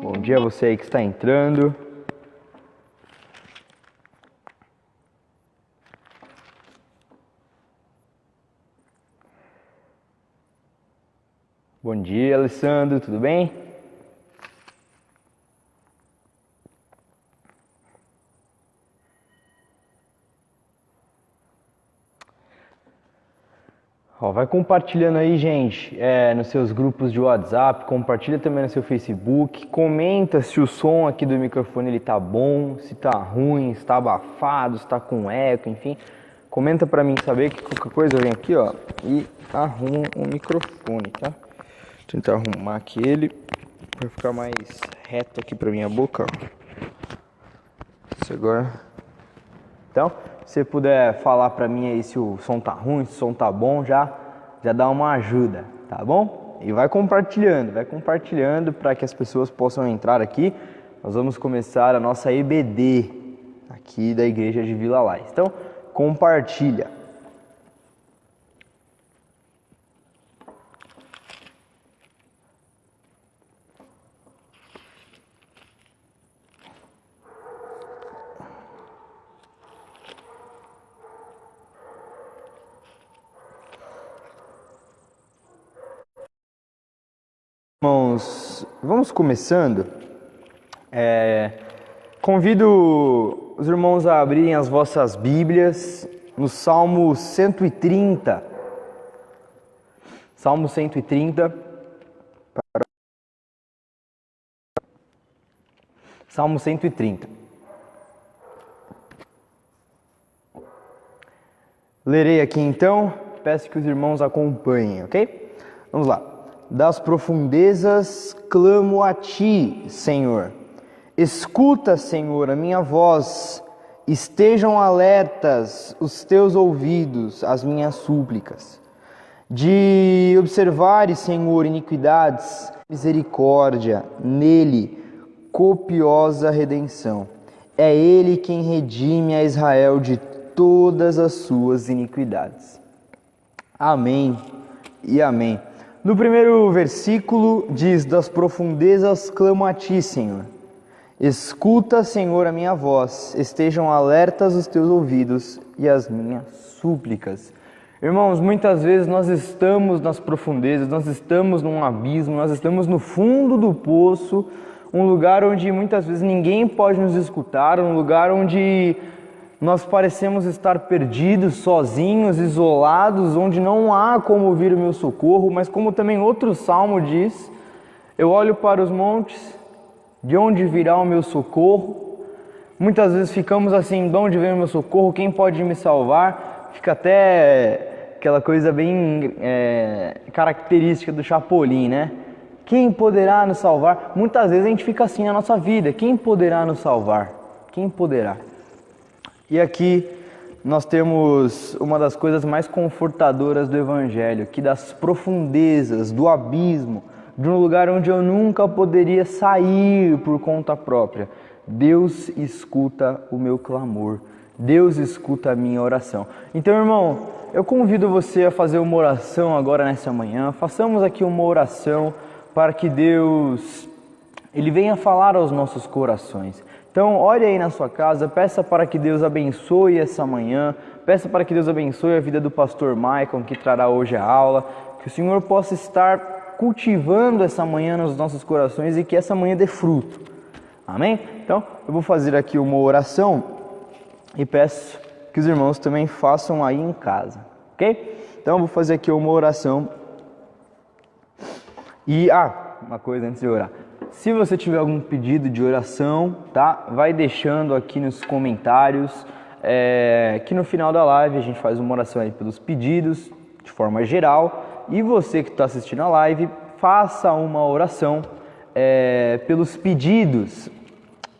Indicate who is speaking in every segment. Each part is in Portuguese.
Speaker 1: Bom dia a você aí que está entrando. Bom dia, Alessandro, tudo bem? Vai compartilhando aí, gente, nos seus grupos de WhatsApp, compartilha também no seu Facebook, comenta se o som aqui do microfone ele tá bom, se tá ruim, se tá abafado, se tá com eco, enfim. Comenta pra mim saber que qualquer coisa eu venho aqui, ó, e arrumo o microfone, tá? Vou tentar arrumar aqui ele pra ficar mais reto aqui pra minha boca, ó. Isso agora. Então, se você puder falar pra mim aí se o som tá ruim, se o som tá bom, já dá uma ajuda, tá bom? E vai compartilhando para que as pessoas possam entrar aqui. Nós vamos começar a nossa EBD aqui da Igreja de Vila Lais. Então, compartilha. Irmãos, vamos começando. Convido os irmãos a abrirem as vossas Bíblias no Salmo 130. Salmo 130. Salmo 130. Lerei aqui então, peço que os irmãos acompanhem, ok? Vamos lá. Das profundezas clamo a ti, Senhor. Escuta, Senhor, a minha voz. Estejam alertas os teus ouvidos às minhas súplicas. De observares, Senhor, iniquidades, misericórdia, nele, copiosa redenção. É ele quem redime a Israel de todas as suas iniquidades. Amém e amém. No primeiro versículo diz: das profundezas clamo a ti, Senhor. Escuta, Senhor, a minha voz, estejam alertas os teus ouvidos e as minhas súplicas. Irmãos, muitas vezes nós estamos nas profundezas, nós estamos num abismo, nós estamos no fundo do poço, um lugar onde muitas vezes ninguém pode nos escutar, um lugar onde nós parecemos estar perdidos, sozinhos, isolados, onde não há como vir o meu socorro, mas como também outro salmo diz, eu olho para os montes, de onde virá o meu socorro? Muitas vezes ficamos assim, de onde vem o meu socorro? Quem pode me salvar? Fica até aquela coisa bem característica do Chapolin, né? Quem poderá nos salvar? Muitas vezes a gente fica assim na nossa vida, quem poderá nos salvar? Quem poderá? E aqui nós temos uma das coisas mais confortadoras do Evangelho, que das profundezas, do abismo, de um lugar onde eu nunca poderia sair por conta própria, Deus escuta o meu clamor, Deus escuta a minha oração. Então, irmão, eu convido você a fazer uma oração agora nessa manhã, façamos aqui uma oração para que Deus, Ele venha falar aos nossos corações. Então, olhe aí na sua casa, peça para que Deus abençoe essa manhã, peça para que Deus abençoe a vida do pastor Maicon, que trará hoje a aula, que o Senhor possa estar cultivando essa manhã nos nossos corações e que essa manhã dê fruto. Amém? Então, eu vou fazer aqui uma oração e peço que os irmãos também façam aí em casa, ok? Então, eu vou fazer aqui uma oração. E, uma coisa antes de orar. Se você tiver algum pedido de oração, tá? Vai deixando aqui nos comentários, que no final da live a gente faz uma oração aí pelos pedidos, de forma geral, e você que está assistindo a live, faça uma oração pelos pedidos,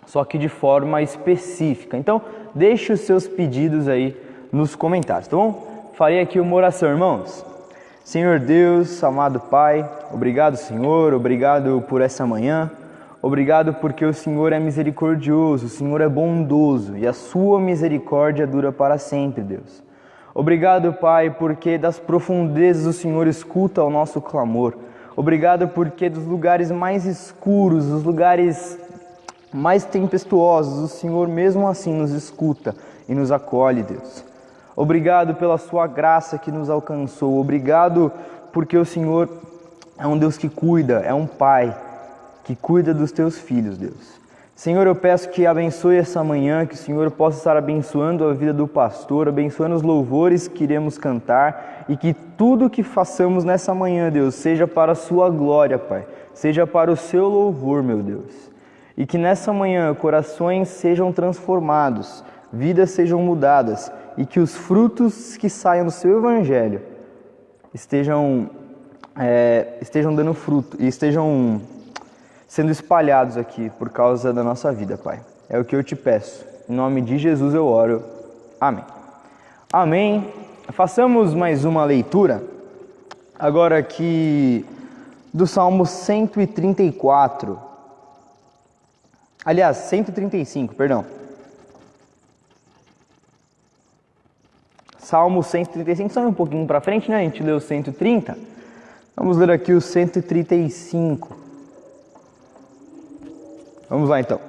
Speaker 1: só que de forma específica. Então, deixe os seus pedidos aí nos comentários, tá bom? Farei aqui uma oração, irmãos. Senhor Deus, amado Pai, obrigado, Senhor, obrigado por essa manhã, obrigado porque o Senhor é misericordioso, o Senhor é bondoso e a sua misericórdia dura para sempre, Deus. Obrigado, Pai, porque das profundezas o Senhor escuta o nosso clamor. Obrigado porque dos lugares mais escuros, dos lugares mais tempestuosos, o Senhor mesmo assim nos escuta e nos acolhe, Deus. Obrigado pela sua graça que nos alcançou. Obrigado porque o Senhor é um Deus que cuida, é um Pai que cuida dos teus filhos, Deus. Senhor, eu peço que abençoe essa manhã, que o Senhor possa estar abençoando a vida do pastor, abençoando os louvores que iremos cantar e que tudo que façamos nessa manhã, Deus, seja para a sua glória, Pai, seja para o seu louvor, meu Deus. E que nessa manhã corações sejam transformados, vidas sejam mudadas e que os frutos que saiam do seu evangelho estejam dando fruto e estejam sendo espalhados aqui por causa da nossa vida, Pai. É o que eu te peço. Em nome de Jesus eu oro. Amém. Amém. Façamos mais uma leitura, agora aqui do Salmo 134. Aliás, 135, perdão. Salmo 135, só um pouquinho para frente, né? A gente leu 130. Vamos ler aqui o 135. Vamos lá então.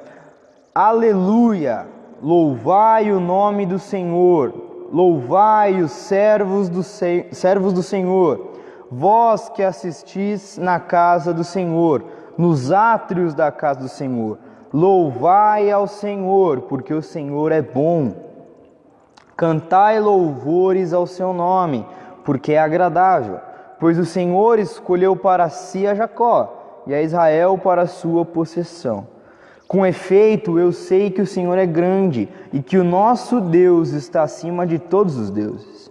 Speaker 1: Aleluia! Louvai o nome do Senhor, louvai os servos do Senhor, vós que assistis na casa do Senhor, nos átrios da casa do Senhor. Louvai ao Senhor, porque o Senhor é bom. Cantai louvores ao seu nome, porque é agradável. Pois o Senhor escolheu para si a Jacó e a Israel para a sua possessão. Com efeito, eu sei que o Senhor é grande e que o nosso Deus está acima de todos os deuses.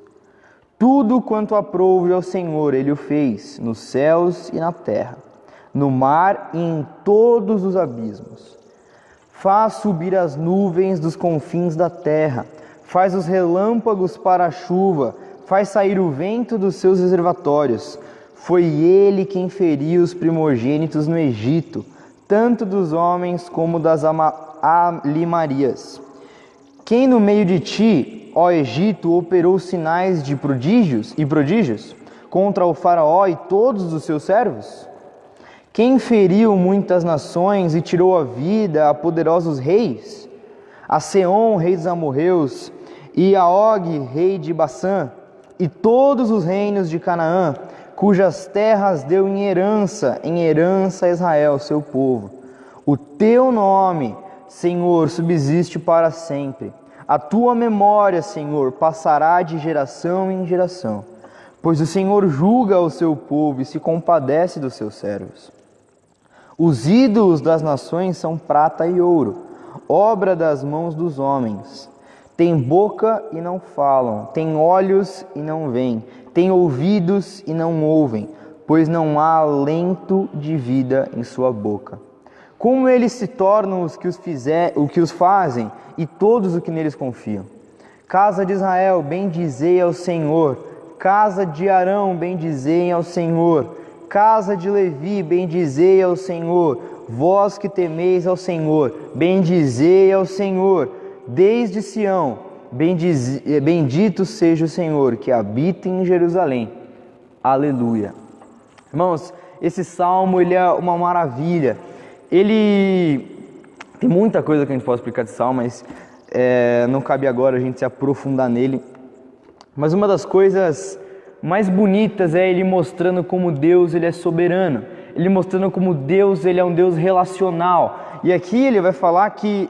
Speaker 1: Tudo quanto aprouve ao Senhor, Ele o fez, nos céus e na terra, no mar e em todos os abismos. Faz subir as nuvens dos confins da terra, faz os relâmpagos para a chuva, faz sair o vento dos seus reservatórios. Foi Ele quem feriu os primogênitos no Egito, tanto dos homens como das alimarias. Quem no meio de ti, ó Egito, operou sinais de prodígios contra o faraó e todos os seus servos? Quem feriu muitas nações e tirou a vida a poderosos reis? A Seom, rei dos amorreus, e a Og, rei de Bassã, e todos os reinos de Canaã, cujas terras deu em herança a Israel, seu povo. O teu nome, Senhor, subsiste para sempre. A tua memória, Senhor, passará de geração em geração. Pois o Senhor julga o seu povo e se compadece dos seus servos. Os ídolos das nações são prata e ouro, obra das mãos dos homens. Têm boca e não falam, têm olhos e não veem, têm ouvidos e não ouvem, pois não há alento de vida em sua boca. Como eles se tornam os que os fazem e todos os que neles confiam. Casa de Israel, bendizei ao Senhor. Casa de Arão, bendizei ao Senhor. Casa de Levi, bendizei ao Senhor. Vós que temeis ao Senhor, bendizei ao Senhor. Desde Sião, bendito seja o Senhor que habita em Jerusalém. Aleluia. Irmãos, esse salmo ele é uma maravilha. Ele tem muita coisa que a gente pode explicar desse salmo, mas não cabe agora a gente se aprofundar nele. Mas uma das coisas mais bonitas é ele mostrando como Deus ele é soberano. Ele mostrando como Deus ele é um Deus relacional. E aqui ele vai falar que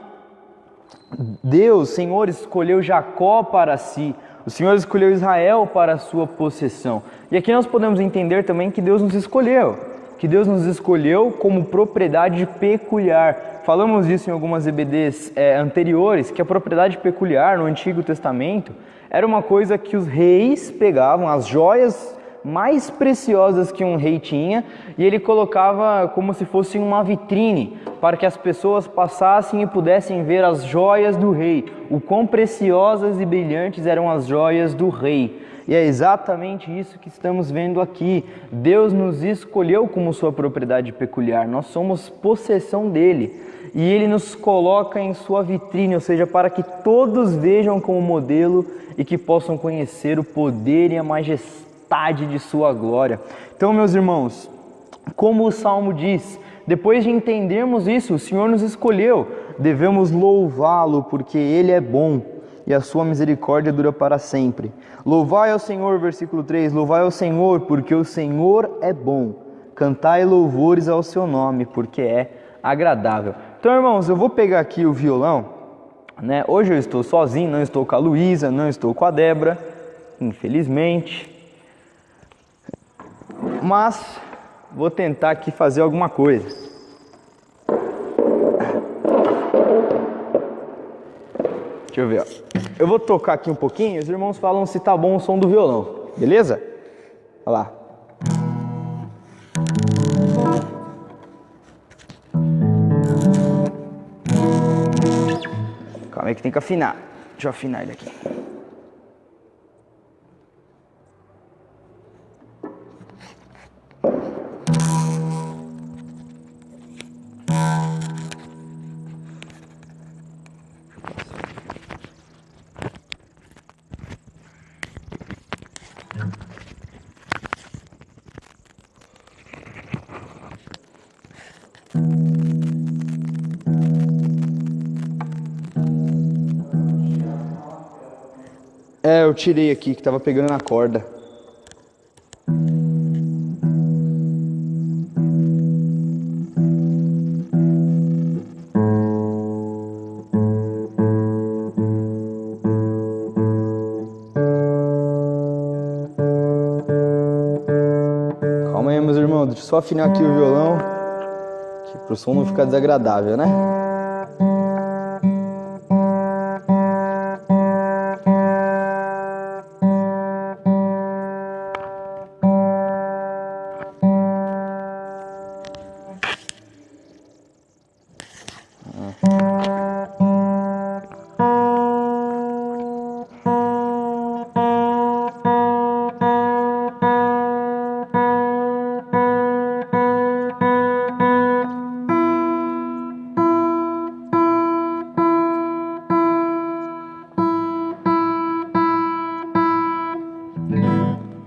Speaker 1: Deus, Senhor, escolheu Jacó para si. O Senhor escolheu Israel para a sua possessão. E aqui nós podemos entender também que Deus nos escolheu. Que Deus nos escolheu como propriedade peculiar. Falamos disso em algumas EBDs anteriores, que a propriedade peculiar no Antigo Testamento era uma coisa que os reis pegavam, as joias mais preciosas que um rei tinha, e ele colocava como se fosse uma vitrine, para que as pessoas passassem e pudessem ver as joias do rei, o quão preciosas e brilhantes eram as joias do rei. E é exatamente isso que estamos vendo aqui. Deus nos escolheu como sua propriedade peculiar, nós somos possessão dele. E ele nos coloca em sua vitrine, ou seja, para que todos vejam como modelo e que possam conhecer o poder e a majestade de sua glória. Então, meus irmãos, Como o Salmo diz, depois de entendermos isso, o Senhor nos escolheu, devemos louvá-lo porque Ele é bom e a sua misericórdia dura para sempre. Louvai ao Senhor, versículo 3, louvai ao Senhor porque o Senhor é bom. Cantai louvores ao seu nome porque é agradável. Então, irmãos, eu vou pegar aqui o violão, né? Hoje eu estou sozinho, não estou com a Luísa, não estou com a Débora, infelizmente. Mas vou tentar aqui fazer alguma coisa. Deixa eu ver, ó. Eu vou tocar aqui um pouquinho, os irmãos falam se tá bom o som do violão, beleza? Olha lá. Calma aí que tem que afinar. Deixa eu afinar ele aqui. Eu tirei aqui que tava pegando na corda. Calma aí, meus irmãos, deixa eu só afinar aqui o violão, que pro som não ficar desagradável, né?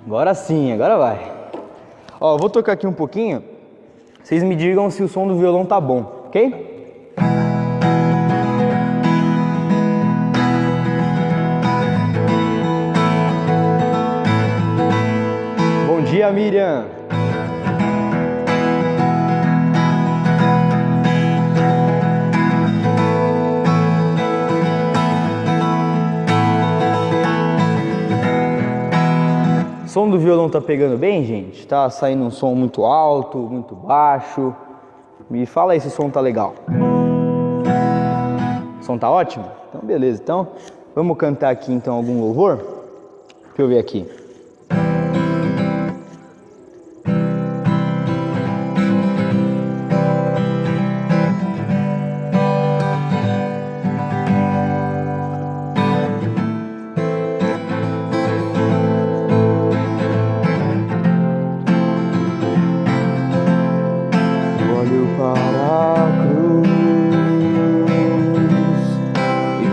Speaker 1: Agora sim, agora vai. Ó, eu vou tocar aqui um pouquinho. Vocês me digam se o som do violão tá bom, ok? Bom dia, Miriam. O som do violão tá pegando bem, gente? Tá saindo um som muito alto, muito baixo? Me fala aí se o som tá legal. O som tá ótimo? Então beleza, então vamos cantar aqui então algum louvor? Deixa eu ver aqui.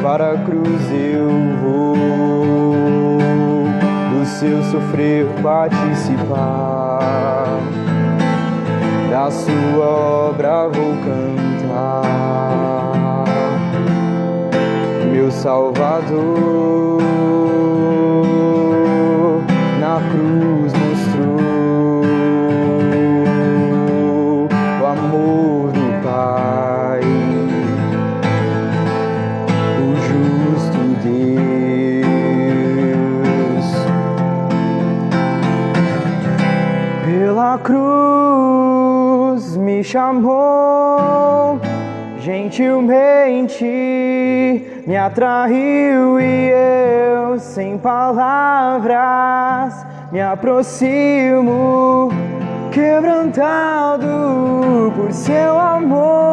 Speaker 1: Para a cruz eu vou, do seu sofrer participar, da sua obra vou cantar, meu Salvador na cruz mostrou o amor do Pai. Pela cruz me chamou, gentilmente me atraiu e eu, sem palavras, me aproximo, quebrantado por seu amor.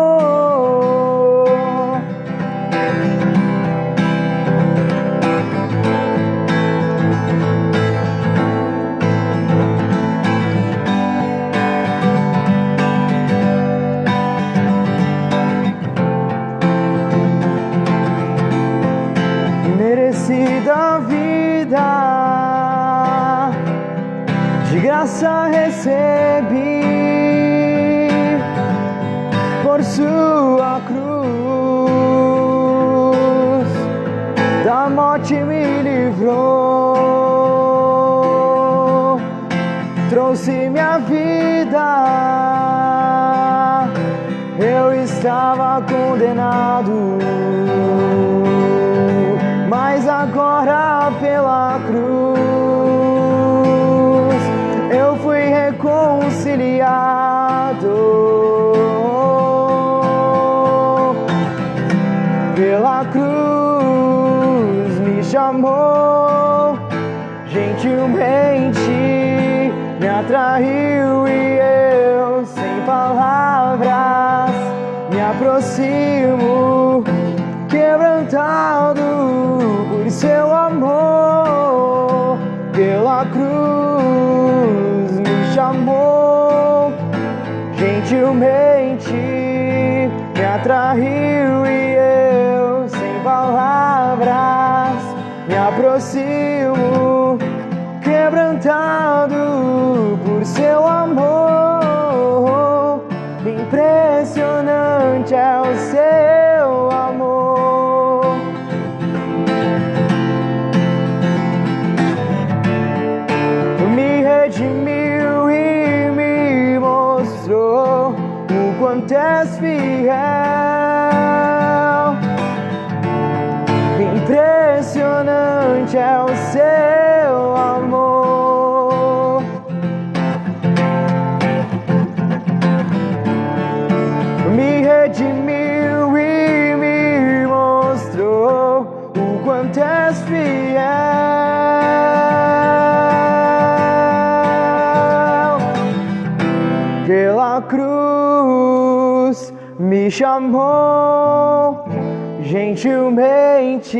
Speaker 1: Da vida de graça recebi, por sua cruz, da morte me livrou, trouxe minha vida. Eu estava condenado, mas agora pela cruz eu fui reconciliado. Pela cruz me chamou, gentilmente me atraiu e eu, sem palavras, me aproximo, quebrantado por seu amor. Pela cruz me chamou, gentilmente me atraiu e eu, sem palavras, me aproximo, quebrantado por seu amor. Impressionante é o seu amor. Me redimiu e me mostrou o quanto és fiel. Impressionante é o seu amor. Me redimiu e me mostrou o quanto és fiel. Pela cruz me chamou, gentilmente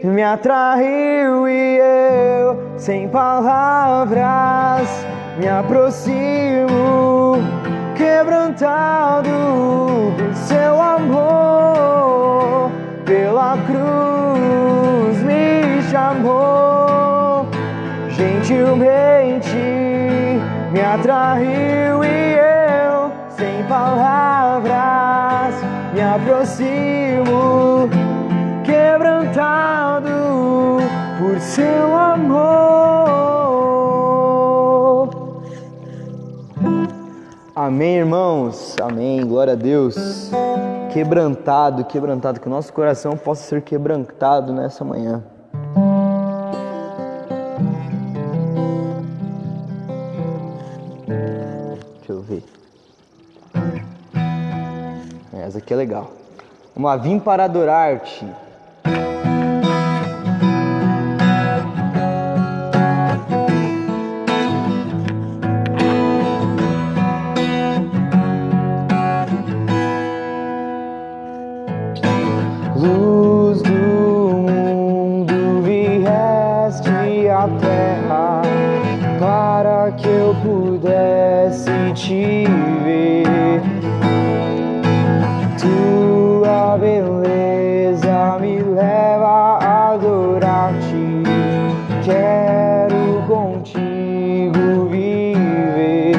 Speaker 1: me atraiu e eu, sem palavras, me aproximo, quebrantado por seu amor. Pela cruz me chamou, gentilmente me atraiu e eu, sem palavras, me aproximo, quebrantado por seu amor. Amém, irmãos? Amém, glória a Deus. Quebrantado, quebrantado, que o nosso coração possa ser quebrantado nessa manhã. Deixa eu ver. Essa aqui é legal. Vamos lá, vim para adorar-te. Luz do mundo, vieste à terra para que eu pudesse te ver. Tua beleza me leva a adorar-te. Quero contigo viver.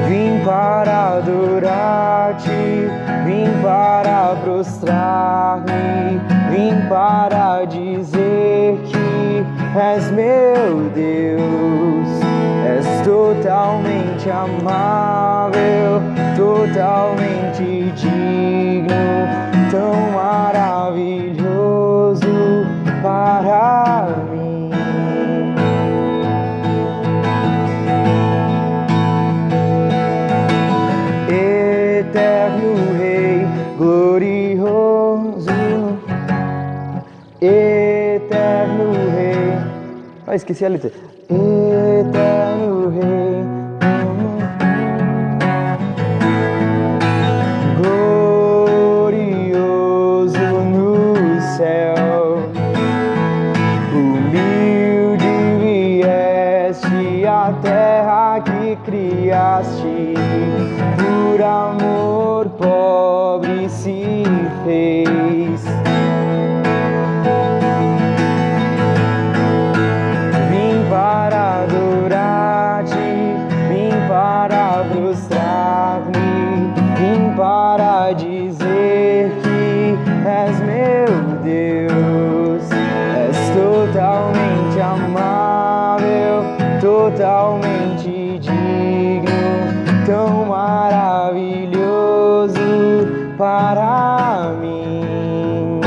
Speaker 1: Vim para adorar-te, vim para prostrar-me, vim para dizer que és meu Deus. És totalmente amável, totalmente digno, tão maravilhoso para mim. Eterno Rei, glorioso, Eterno Rei. Ah, esqueci a letra. Eterno Rei, glorioso no céu, humilde vieste à terra que criaste, por amor pobre se fez. Vim para adorar-te, totalmente digno, tão maravilhoso para mim.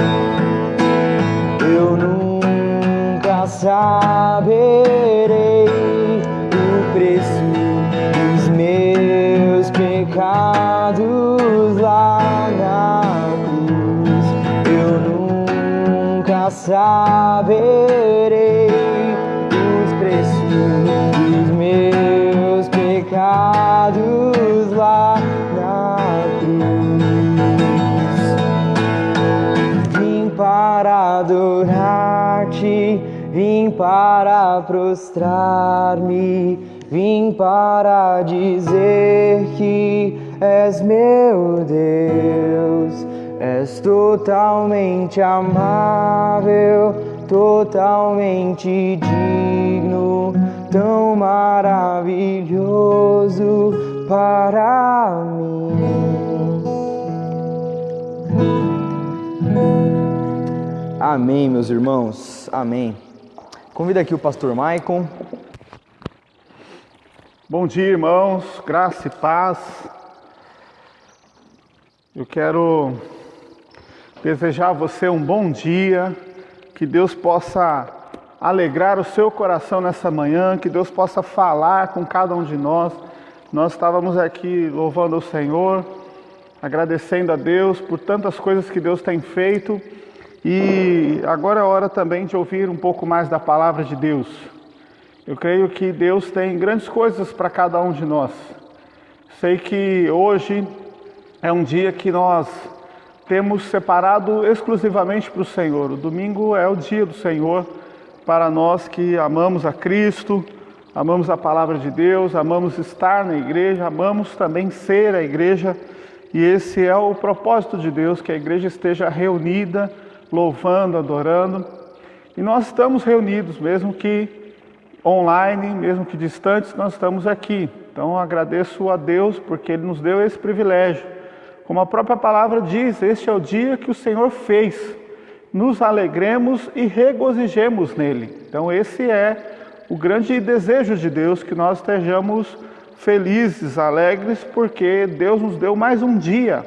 Speaker 1: Eu nunca saberei o preço dos meus pecados lá na cruz. Eu nunca saberei os preços dos meus pecados lá na cruz. Vim para adorar-te, vim para prostrar-me, vim para dizer que és meu Deus. És totalmente amável, totalmente digno, tão maravilhoso para mim. Amém, meus irmãos, amém. Convido aqui o pastor Maicon.
Speaker 2: Bom dia, irmãos, graça e paz. Eu quero desejar a você um bom dia, que Deus possa alegrar o seu coração nessa manhã, que Deus possa falar com cada um de nós. Nós estávamos aqui louvando o Senhor, agradecendo a Deus por tantas coisas que Deus tem feito, e agora é hora também de ouvir um pouco mais da palavra de Deus. Eu creio que Deus tem grandes coisas para cada um de nós. Sei que hoje é um dia que nós temos separado exclusivamente para o Senhor. O domingo é o dia do Senhor para nós que amamos a Cristo, amamos a palavra de Deus, amamos estar na igreja, amamos também ser a igreja. E esse é o propósito de Deus, que a igreja esteja reunida, louvando, adorando. E nós estamos reunidos, mesmo que online, mesmo que distantes, nós estamos aqui. Então agradeço a Deus porque Ele nos deu esse privilégio. Como a própria palavra diz, este é o dia que o Senhor fez. Nos alegremos e regozijemos nele. Então esse é o grande desejo de Deus, que nós estejamos felizes, alegres, porque Deus nos deu mais um dia.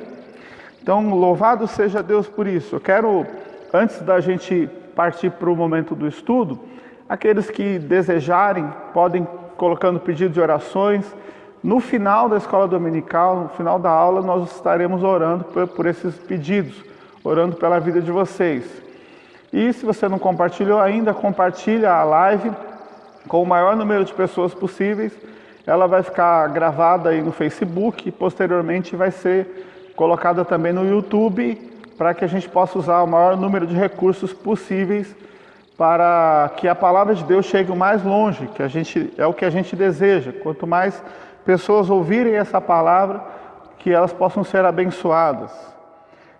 Speaker 2: Então louvado seja Deus por isso. Eu quero, antes da gente partir para o momento do estudo, aqueles que desejarem podem colocando pedido de orações. No final da escola dominical, no final da aula, nós estaremos orando por esses pedidos, orando pela vida de vocês. E se você não compartilhou ainda, compartilha a live com o maior número de pessoas possíveis. Ela vai ficar gravada aí no Facebook e posteriormente vai ser colocada também no YouTube, para que a gente possa usar o maior número de recursos possíveis para que a palavra de Deus chegue o mais longe, é o que a gente deseja. Quanto mais pessoas ouvirem essa palavra, que elas possam ser abençoadas.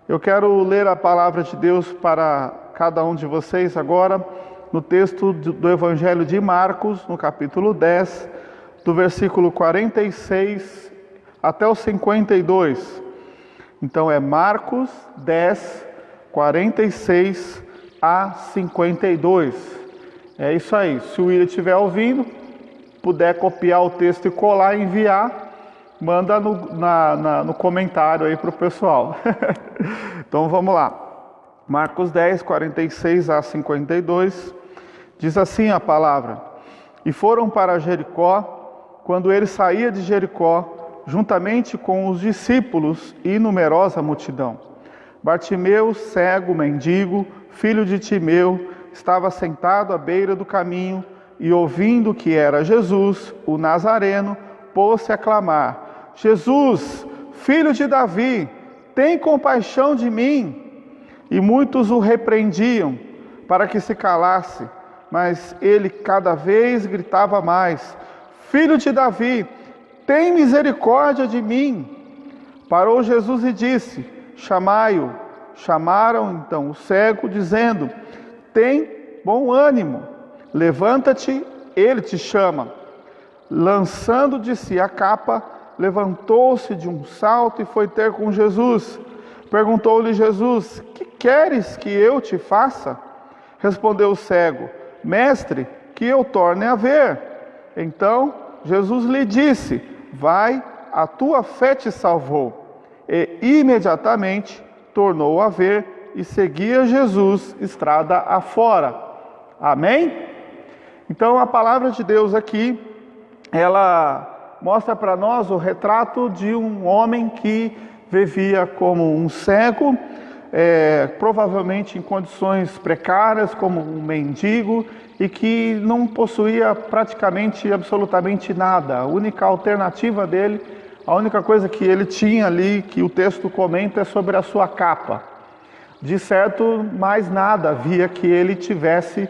Speaker 2: Eu quero ler a palavra de Deus para cada um de vocês agora, no texto do Evangelho de Marcos, no capítulo 10, do versículo 46 até o 52. Então é Marcos 10, 46 a 52. É isso aí. Se o William estiver ouvindo, puder copiar o texto e colar e enviar, manda no comentário aí para o pessoal. Então vamos lá. Marcos 10, 46 a 52, diz assim a palavra: E foram para Jericó. Quando ele saía de Jericó, juntamente com os discípulos e numerosa multidão, Bartimeu, cego, mendigo, filho de Timeu, estava sentado à beira do caminho, e ouvindo que era Jesus, o Nazareno, pôs-se a clamar: Jesus, filho de Davi, tem compaixão de mim. E muitos o repreendiam para que se calasse, mas ele cada vez gritava mais: Filho de Davi, tem misericórdia de mim. Parou Jesus e disse: Chamai-o. Chamaram então o cego, dizendo: Tem bom ânimo, levanta-te, ele te chama. Lançando de si a capa, levantou-se de um salto e foi ter com Jesus. Perguntou-lhe Jesus: Que queres que eu te faça? Respondeu o cego: Mestre, que eu torne a ver. Então Jesus lhe disse: vai, a tua fé te salvou. E imediatamente tornou a ver e seguia Jesus estrada afora. Amém? Então a palavra de Deus aqui, ela mostra para nós o retrato de um homem que vivia como um cego, provavelmente em condições precárias, como um mendigo, e que não possuía praticamente absolutamente nada. A única alternativa dele, a única coisa que ele tinha ali, que o texto comenta, é sobre a sua capa. De certo, mais nada havia que ele tivesse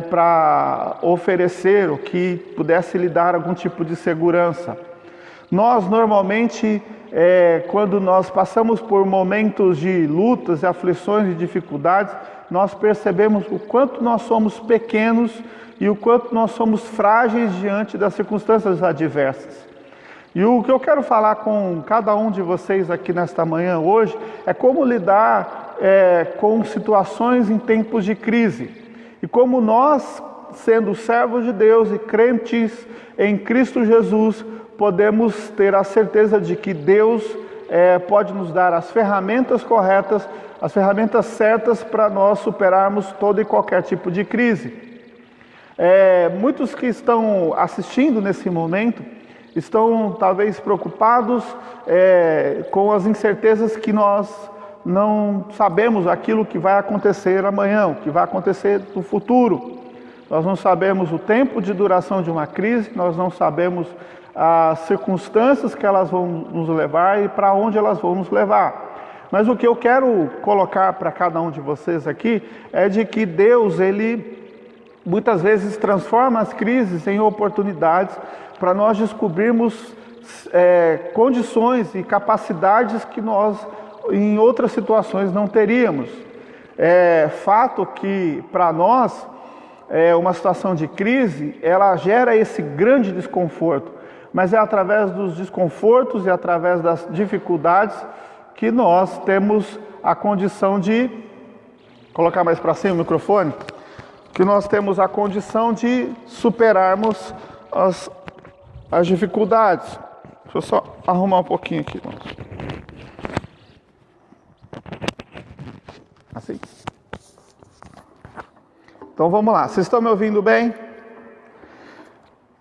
Speaker 2: para oferecer, ou que pudesse lhe dar algum tipo de segurança. Nós normalmente, quando nós passamos por momentos de lutas, aflições e dificuldades, nós percebemos o quanto nós somos pequenos e o quanto nós somos frágeis diante das circunstâncias adversas. E o que eu quero falar com cada um de vocês aqui nesta manhã hoje é como lidar com situações em tempos de crise. E como nós, sendo servos de Deus e crentes em Cristo Jesus, podemos ter a certeza de que Deus pode nos dar as ferramentas corretas, as ferramentas certas para nós superarmos todo e qualquer tipo de crise. Muitos que estão assistindo nesse momento estão talvez preocupados com as incertezas que nós não sabemos aquilo que vai acontecer amanhã, o que vai acontecer no futuro. Nós não sabemos o tempo de duração de uma crise, nós não sabemos as circunstâncias que elas vão nos levar e para onde elas vão nos levar. Mas o que eu quero colocar para cada um de vocês aqui é de que Deus, Ele muitas vezes transforma as crises em oportunidades para nós descobrirmos condições e capacidades que nós em outras situações não teríamos. É fato que para nós uma situação de crise, ela gera esse grande desconforto, mas é através dos desconfortos e através das dificuldades que nós temos a condição de colocar mais para cima o microfone, que nós temos a condição de superarmos as dificuldades. Deixa eu só arrumar um pouquinho aqui, irmãos. Assim. Então vamos lá, vocês estão me ouvindo bem?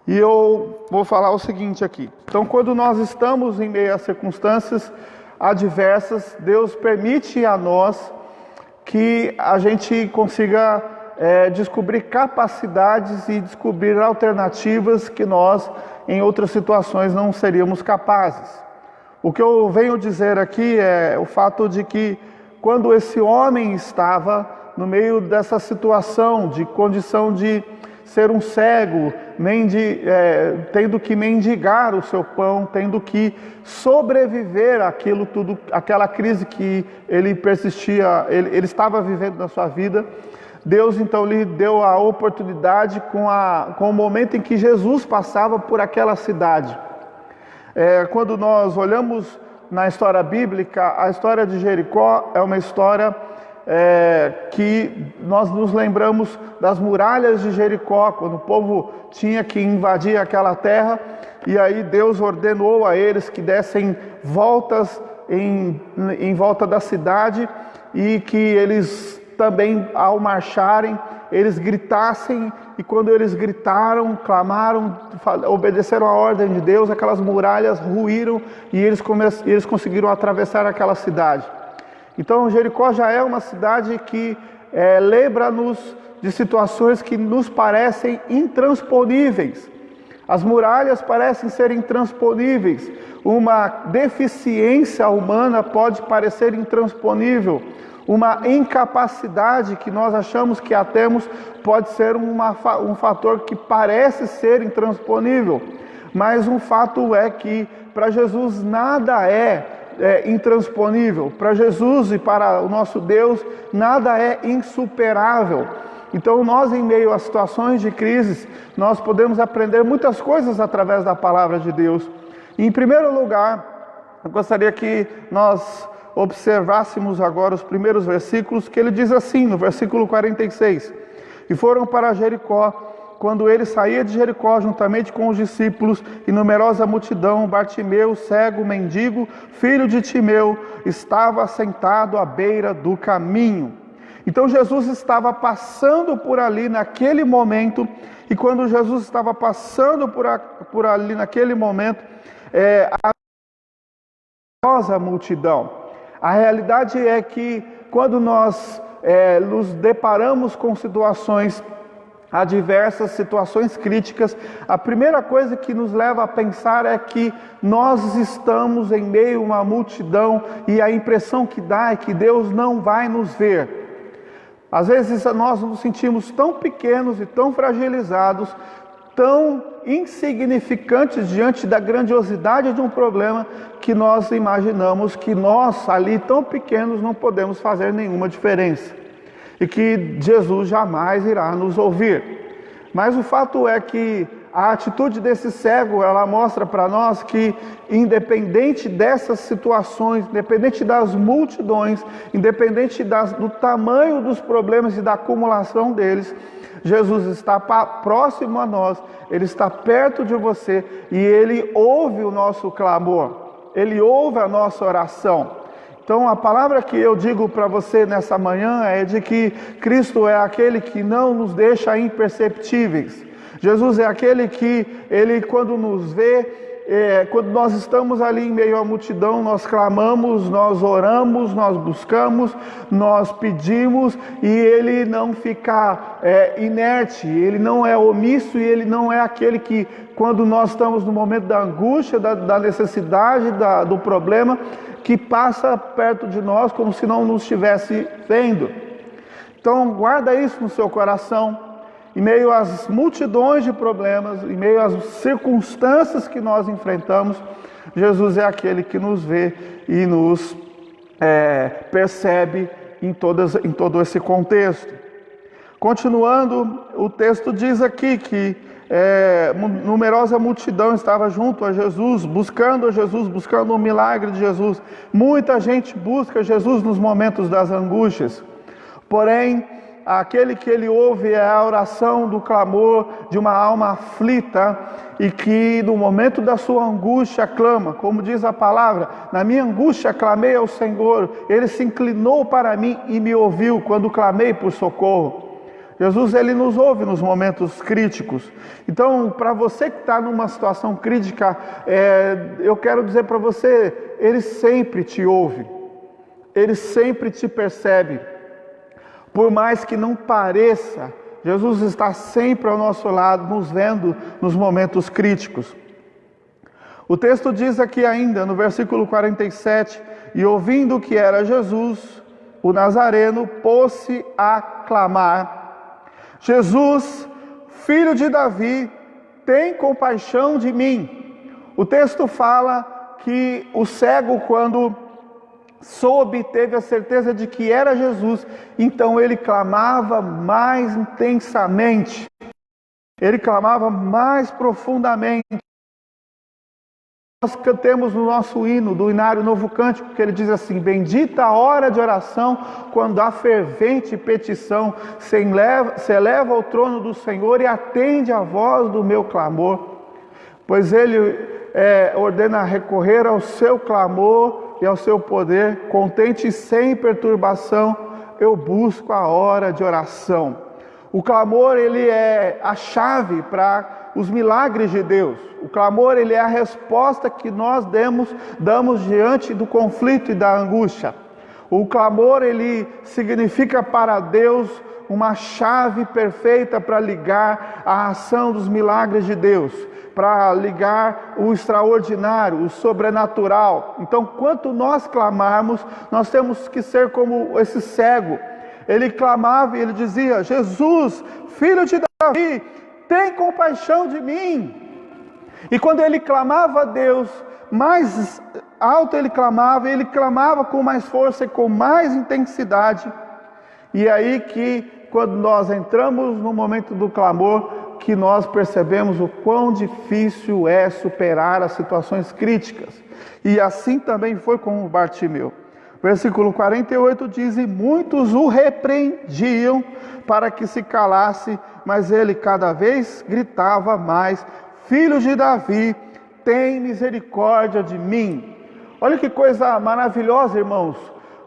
Speaker 2: E eu vou falar o seguinte aqui. Então, quando nós estamos em meio a circunstâncias adversas, Deus permite a nós que a gente consiga descobrir capacidades e descobrir alternativas que nós, em outras situações, não seríamos capazes. O que eu venho dizer aqui é o fato de que quando esse homem estava no meio dessa situação de condição de ser um cego, tendo que mendigar o seu pão, tendo que sobreviver àquilo tudo, aquela crise que ele persistia, ele estava vivendo na sua vida, Deus então lhe deu a oportunidade com o momento em que Jesus passava por aquela cidade. Quando nós olhamos na história bíblica, a história de Jericó é uma história que nós nos lembramos das muralhas de Jericó, quando o povo tinha que invadir aquela terra, e aí Deus ordenou a eles que dessem voltas em volta da cidade, e que eles também, ao marcharem, eles gritassem, e quando eles gritaram, clamaram, obedeceram a ordem de Deus, aquelas muralhas ruíram e eles conseguiram atravessar aquela cidade. Então Jericó já é uma cidade que lembra-nos de situações que nos parecem intransponíveis. As muralhas parecem ser intransponíveis. Uma deficiência humana pode parecer intransponível. Uma incapacidade que nós achamos que a temos pode ser um fator que parece ser intransponível. Mas um fato é que para Jesus nada é intransponível. Para Jesus e para o nosso Deus nada é insuperável. Então nós, em meio a situações de crises, nós podemos aprender muitas coisas através da palavra de Deus. E, em primeiro lugar, eu gostaria que nós observássemos agora os primeiros versículos, que ele diz assim, no versículo 46: E foram para Jericó, quando ele saía de Jericó, juntamente com os discípulos e numerosa multidão, Bartimeu, cego, mendigo, filho de Timeu, estava sentado à beira do caminho. Então Jesus estava passando por ali naquele momento, e quando Jesus estava passando por ali naquele momento, a numerosa multidão. A realidade é que quando nós nos deparamos com situações adversas, situações críticas, a primeira coisa que nos leva a pensar é que nós estamos em meio a uma multidão e a impressão que dá é que Deus não vai nos ver. Às vezes nós nos sentimos tão pequenos e tão fragilizados, tão insignificantes diante da grandiosidade de um problema, que nós imaginamos que nós ali tão pequenos não podemos fazer nenhuma diferença e que Jesus jamais irá nos ouvir. Mas o fato é que a atitude desse cego, ela mostra para nós que, independente dessas situações, independente das multidões, independente do tamanho dos problemas e da acumulação deles, Jesus está próximo a nós, Ele está perto de você e Ele ouve o nosso clamor, Ele ouve a nossa oração. Então a palavra que eu digo para você nessa manhã é de que Cristo é aquele que não nos deixa imperceptíveis. Jesus é aquele que, Ele quando nos vê, quando nós estamos ali em meio à multidão, nós clamamos, nós oramos, nós buscamos, nós pedimos, e Ele não fica inerte, Ele não é omisso, e Ele não é aquele que, quando nós estamos no momento da angústia, da necessidade, do problema, que passa perto de nós como se não nos estivesse vendo. Então guarda isso no seu coração. Em meio às multidões de problemas, em meio às circunstâncias que nós enfrentamos, Jesus é aquele que nos vê e nos percebe em todo esse contexto. Continuando, o texto diz aqui que numerosa multidão estava junto a Jesus, buscando o milagre de Jesus. Muita gente busca Jesus nos momentos das angústias. Porém, aquele que Ele ouve é a oração do clamor de uma alma aflita e que no momento da sua angústia clama, como diz a palavra: na minha angústia clamei ao Senhor, Ele se inclinou para mim e me ouviu quando clamei por socorro. Jesus, Ele nos ouve nos momentos críticos. Então, para você que está numa situação crítica, eu quero dizer para você, Ele sempre te ouve, Ele sempre te percebe. Por mais que não pareça, Jesus está sempre ao nosso lado, nos vendo nos momentos críticos. O texto diz aqui ainda, no versículo 47, e ouvindo que era Jesus, o Nazareno, pôs-se a clamar: Jesus, filho de Davi, tem compaixão de mim. O texto fala que o cego, quando teve a certeza de que era Jesus, então ele clamava mais intensamente, ele clamava mais profundamente. Nós cantemos no nosso hino, do Inário Novo Cântico, que ele diz assim: bendita a hora de oração, quando a fervente petição se eleva ao trono do Senhor e atende a voz do meu clamor. Pois Ele ordena recorrer ao seu clamor e ao seu poder, contente e sem perturbação, eu busco a hora de oração. O clamor, ele é a chave para os milagres de Deus. O clamor, ele é a resposta que nós damos diante do conflito e da angústia. O clamor, ele significa para Deus uma chave perfeita para ligar a ação dos milagres de Deus, para ligar o extraordinário, o sobrenatural. Então, quanto nós clamarmos, nós temos que ser como esse cego. Ele clamava e ele dizia: Jesus, filho de Davi, tem compaixão de mim. E quando ele clamava a Deus, mais alto ele clamava com mais força e com mais intensidade. E é aí que, quando nós entramos no momento do clamor, que nós percebemos o quão difícil é superar as situações críticas. E assim também foi com o Bartimeu. Versículo 48 diz: e muitos o repreendiam para que se calasse, mas ele cada vez gritava mais: Filho de Davi, tem misericórdia de mim. Olha que coisa maravilhosa, irmãos,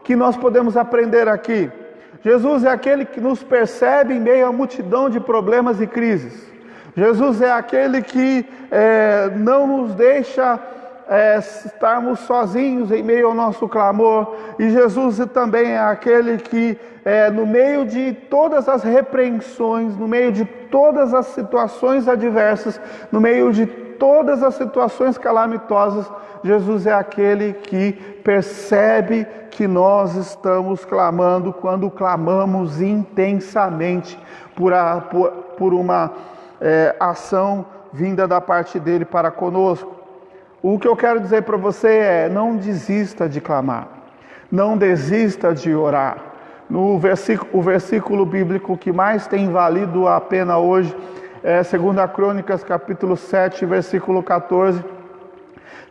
Speaker 2: que nós podemos aprender aqui. Jesus é aquele que nos percebe em meio à multidão de problemas e crises. Jesus é aquele que não nos deixa estarmos sozinhos em meio ao nosso clamor. E Jesus também é aquele que, no meio de todas as repreensões, no meio de todas as situações adversas, no meio de todas as situações calamitosas, Jesus é aquele que percebe que nós estamos clamando quando clamamos intensamente por uma ação vinda da parte dele para conosco. O que eu quero dizer para você é: não desista de clamar, não desista de orar. O versículo bíblico que mais tem valido a pena hoje é 2 Crônicas capítulo 7, versículo 14,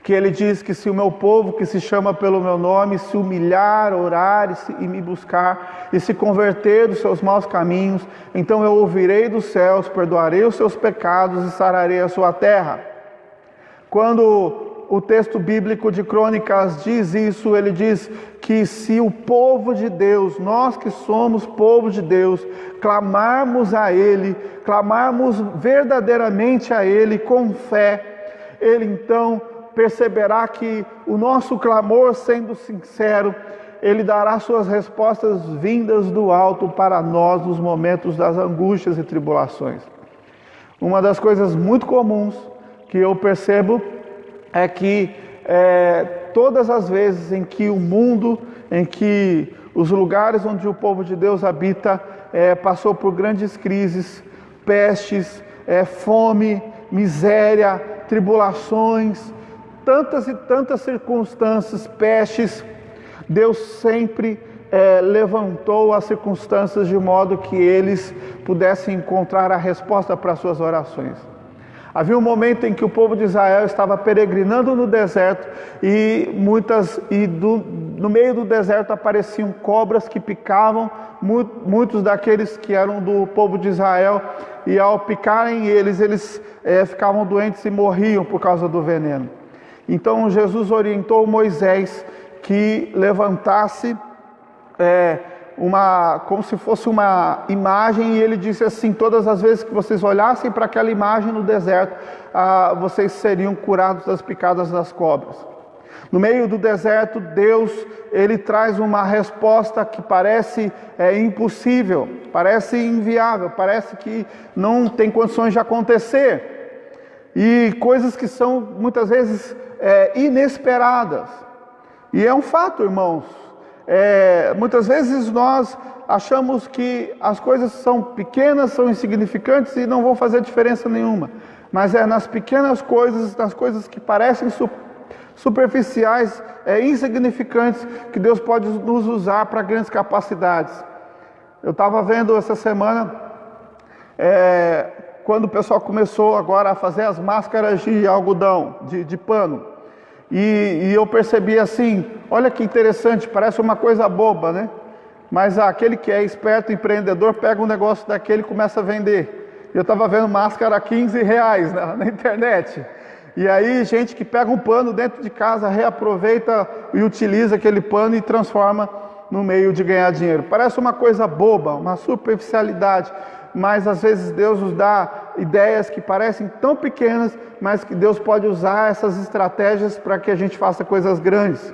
Speaker 2: que ele diz que se o meu povo, que se chama pelo meu nome, se humilhar, orar e me buscar, e se converter dos seus maus caminhos, então eu ouvirei dos céus, perdoarei os seus pecados e sararei a sua terra. Quando o texto bíblico de Crônicas diz isso, ele diz que se o povo de Deus, nós que somos povo de Deus, clamarmos a Ele, clamarmos verdadeiramente a Ele com fé, Ele então perceberá que o nosso clamor, sendo sincero, Ele dará suas respostas vindas do alto para nós nos momentos das angústias e tribulações. Uma das coisas muito comuns que eu percebo é que todas as vezes em que o mundo, em que os lugares onde o povo de Deus habita passou por grandes crises, pestes, fome, miséria, tribulações, tantas e tantas circunstâncias, pestes, Deus sempre levantou as circunstâncias de modo que eles pudessem encontrar a resposta para as suas orações. Havia um momento em que o povo de Israel estava peregrinando no deserto e no meio do deserto apareciam cobras que picavam muitos daqueles que eram do povo de Israel, e ao picarem eles ficavam doentes e morriam por causa do veneno. Então Jesus orientou Moisés que levantasse como se fosse uma imagem, e ele disse assim: todas as vezes que vocês olhassem para aquela imagem no deserto, vocês seriam curados das picadas das cobras. No meio do deserto, Deus, Ele traz uma resposta que parece impossível, parece inviável, parece que não tem condições de acontecer, e coisas que são muitas vezes inesperadas. E é um fato, irmãos. Muitas vezes nós achamos que as coisas são pequenas, são insignificantes e não vão fazer diferença nenhuma. Mas é nas pequenas coisas, nas coisas que parecem superficiais, insignificantes, que Deus pode nos usar para grandes capacidades. Eu estava vendo essa semana, quando o pessoal começou agora a fazer as máscaras de algodão, de pano. E eu percebi assim: olha que interessante, parece uma coisa boba, né? Mas aquele que é esperto, empreendedor, pega um negócio daquele e começa a vender. Eu estava vendo máscara a R$15 na internet. E aí gente que pega um pano dentro de casa, reaproveita e utiliza aquele pano e transforma no meio de ganhar dinheiro. Parece uma coisa boba, uma superficialidade, mas às vezes Deus nos dá ideias que parecem tão pequenas, mas que Deus pode usar essas estratégias para que a gente faça coisas grandes.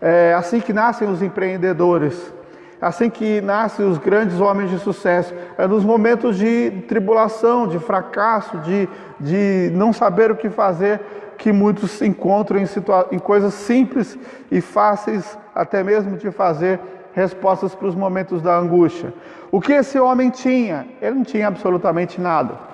Speaker 2: É assim que nascem os empreendedores, assim que nascem os grandes homens de sucesso. É nos momentos de tribulação, de fracasso, de não saber o que fazer, que muitos se encontram em coisas simples e fáceis até mesmo de fazer, respostas para os momentos da angústia. O que esse homem tinha? Ele não tinha absolutamente nada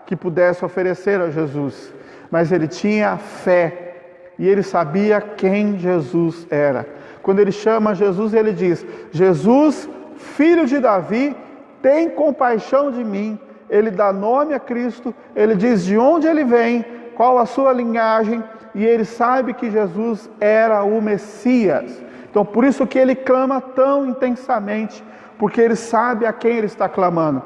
Speaker 2: que pudesse oferecer a Jesus, mas ele tinha fé e ele sabia quem Jesus era. Quando ele chama Jesus, ele diz: Jesus, filho de Davi, tem compaixão de mim. Ele dá nome a Cristo, ele diz de onde ele vem, qual a sua linhagem, e ele sabe que Jesus era o Messias. Então por isso que ele clama tão intensamente, porque ele sabe a quem ele está clamando.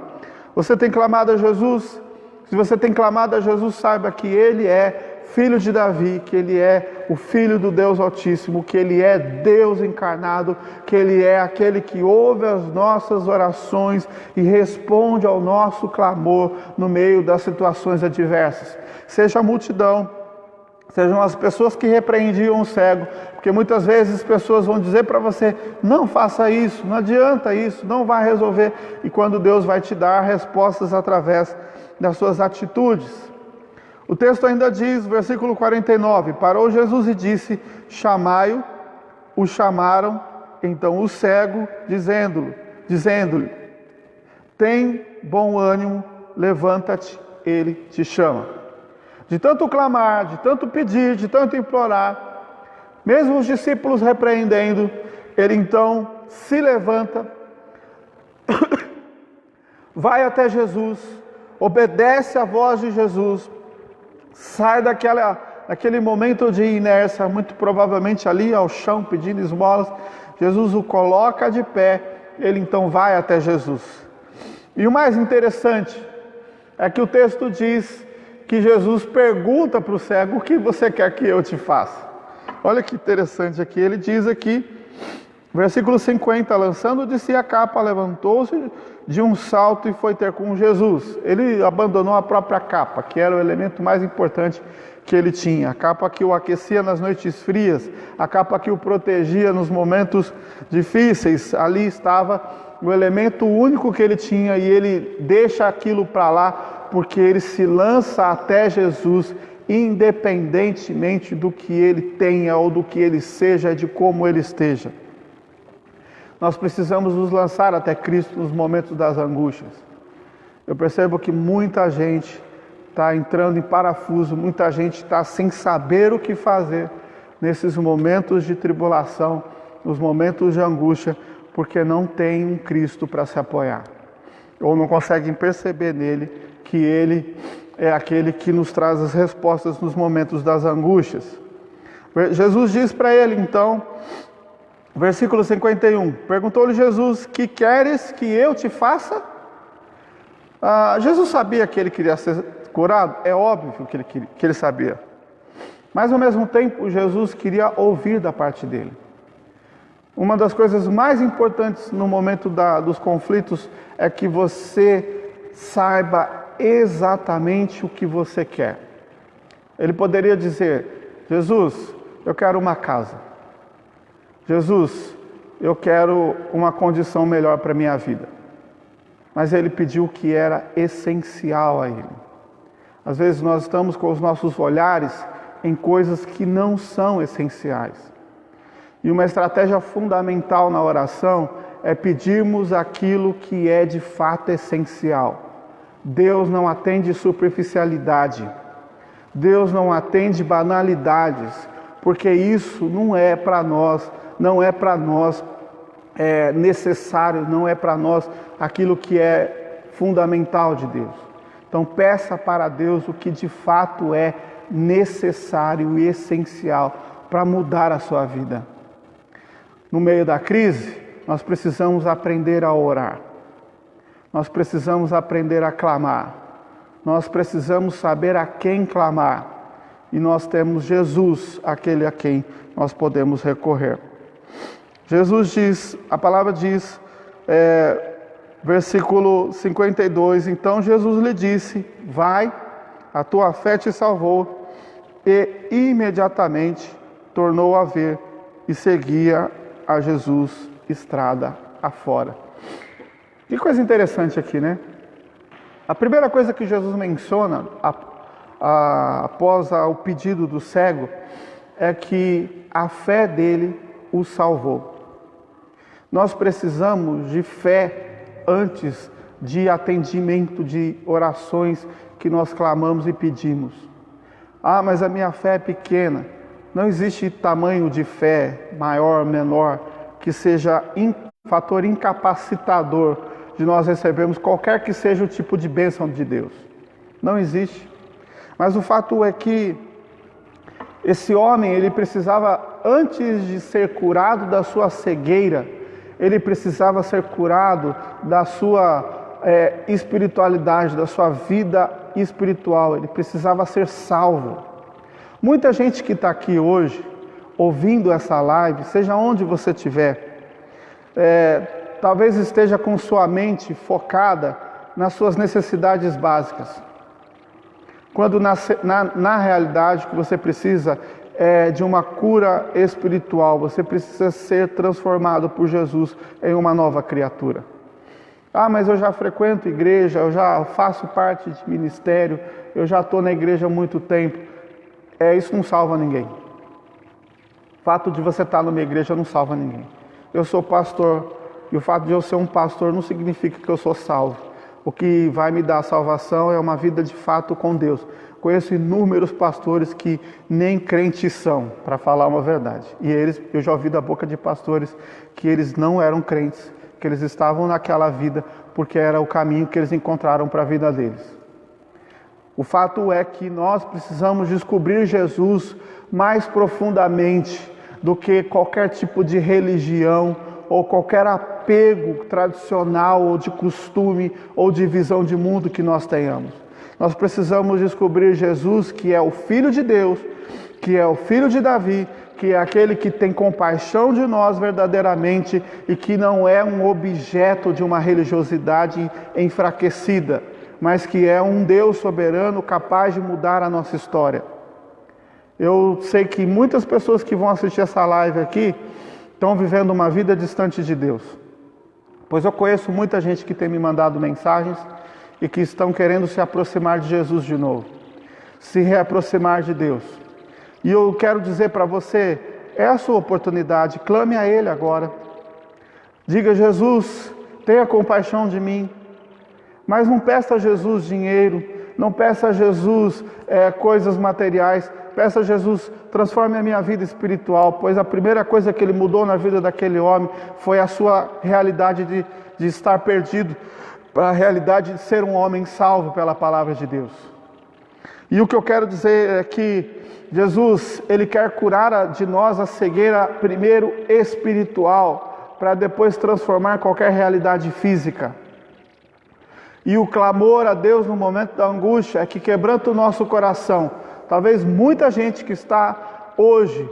Speaker 2: Você tem clamado a Jesus? Se você tem clamado a Jesus, saiba que ele é filho de Davi, que ele é o Filho do Deus Altíssimo, que ele é Deus encarnado, que ele é aquele que ouve as nossas orações e responde ao nosso clamor no meio das situações adversas. Seja a multidão, sejam as pessoas que repreendiam o cego, porque muitas vezes as pessoas vão dizer para você, não faça isso, não adianta isso, não vai resolver, e quando Deus vai te dar respostas através das suas atitudes. O texto ainda diz, versículo 49, parou Jesus e disse, chamai-o, o chamaram, então o cego, dizendo-lhe, tem bom ânimo, levanta-te, ele te chama. De tanto clamar, de tanto pedir, de tanto implorar, mesmo os discípulos repreendendo, ele então se levanta, vai até Jesus, obedece à voz de Jesus, sai daquele momento de inércia, muito provavelmente ali ao chão pedindo esmolas. Jesus o coloca de pé, ele então vai até Jesus. E o mais interessante é que o texto diz que Jesus pergunta para o cego, o que você quer que eu te faça? Olha que interessante aqui, ele diz aqui, versículo 50, lançando de si a capa, levantou-se de um salto e foi ter com Jesus. Ele abandonou a própria capa, que era o elemento mais importante que ele tinha. A capa que o aquecia nas noites frias, a capa que o protegia nos momentos difíceis. Ali estava o elemento único que ele tinha e ele deixa aquilo para lá porque ele se lança até Jesus, independentemente do que ele tenha ou do que ele seja, de como ele esteja. Nós precisamos nos lançar até Cristo nos momentos das angústias. Eu percebo que muita gente está entrando em parafuso, muita gente está sem saber o que fazer nesses momentos de tribulação, nos momentos de angústia, porque não tem um Cristo para se apoiar. Ou não conseguem perceber nele que ele é aquele que nos traz as respostas nos momentos das angústias. Jesus diz para ele então, versículo 51, perguntou-lhe Jesus, que queres que eu te faça? Jesus sabia que ele queria ser curado? É óbvio que ele sabia. Mas ao mesmo tempo, Jesus queria ouvir da parte dele. Uma das coisas mais importantes no momento dos conflitos é que você saiba exatamente o que você quer. Ele poderia dizer, Jesus, eu quero uma casa. Jesus, eu quero uma condição melhor para a minha vida. Mas ele pediu o que era essencial a ele. Às vezes nós estamos com os nossos olhares em coisas que não são essenciais. E uma estratégia fundamental na oração é pedirmos aquilo que é de fato essencial. Deus não atende superficialidade. Deus não atende banalidades, porque isso não é para nós, necessário, não é para nós aquilo que é fundamental de Deus. Então peça para Deus o que de fato é necessário e essencial para mudar a sua vida. No meio da crise, nós precisamos aprender a orar. Nós precisamos aprender a clamar. Nós precisamos saber a quem clamar. E nós temos Jesus, aquele a quem nós podemos recorrer. Jesus diz, a palavra diz, versículo 52, então Jesus lhe disse, vai, a tua fé te salvou, e imediatamente tornou a ver e seguia a Jesus estrada afora. Que coisa interessante aqui, né? A primeira coisa que Jesus menciona após o pedido do cego é que a fé dele o salvou. Nós precisamos de fé antes de atendimento de orações que nós clamamos e pedimos. Mas a minha fé é pequena. Não existe tamanho de fé maior, menor, que seja fator incapacitador de nós recebermos qualquer que seja o tipo de bênção de Deus. Não existe. Mas o fato é que Esse homem, ele precisava, antes de ser curado da sua cegueira, ele precisava ser curado da sua espiritualidade, da sua vida espiritual. Ele precisava ser salvo. Muita gente que está aqui hoje, ouvindo essa live, seja onde você estiver, talvez esteja com sua mente focada nas suas necessidades básicas. Quando na realidade o que você precisa é de uma cura espiritual. Você precisa ser transformado por Jesus em uma nova criatura. Ah, mas eu já frequento igreja, eu já faço parte de ministério, eu já estou na igreja há muito tempo. Isso não salva ninguém. O fato de você estar numa igreja não salva ninguém. Eu sou pastor, e o fato de eu ser um pastor não significa que eu sou salvo. O que vai me dar salvação é uma vida de fato com Deus. Conheço inúmeros pastores que nem crentes são, para falar uma verdade. E eu já ouvi da boca de pastores que eles não eram crentes, que eles estavam naquela vida porque era o caminho que eles encontraram para a vida deles. O fato é que nós precisamos descobrir Jesus mais profundamente do que qualquer tipo de religião ou qualquer apego tradicional ou de costume ou de visão de mundo que nós tenhamos. Nós precisamos descobrir Jesus, que é o Filho de Deus, que é o Filho de Davi, que é aquele que tem compaixão de nós verdadeiramente e que não é um objeto de uma religiosidade enfraquecida, mas que é um Deus soberano capaz de mudar a nossa história. Eu sei que muitas pessoas que vão assistir essa live aqui estão vivendo uma vida distante de Deus, pois eu conheço muita gente que tem me mandado mensagens e que estão querendo se aproximar de Jesus de novo, se reaproximar de Deus. E eu quero dizer para você, é a sua oportunidade, clame a Ele agora. Diga: Jesus, tenha compaixão de mim. Mas não peça a Jesus dinheiro, não peça a Jesus coisas materiais, peça a Jesus, transforme a minha vida espiritual, pois a primeira coisa que Ele mudou na vida daquele homem foi a sua realidade de estar perdido, para a realidade de ser um homem salvo pela palavra de Deus. E o que eu quero dizer é que Jesus, Ele quer curar de nós a cegueira primeiro espiritual, para depois transformar qualquer realidade física. E o clamor a Deus no momento da angústia é que quebranta o nosso coração. Talvez muita gente que está hoje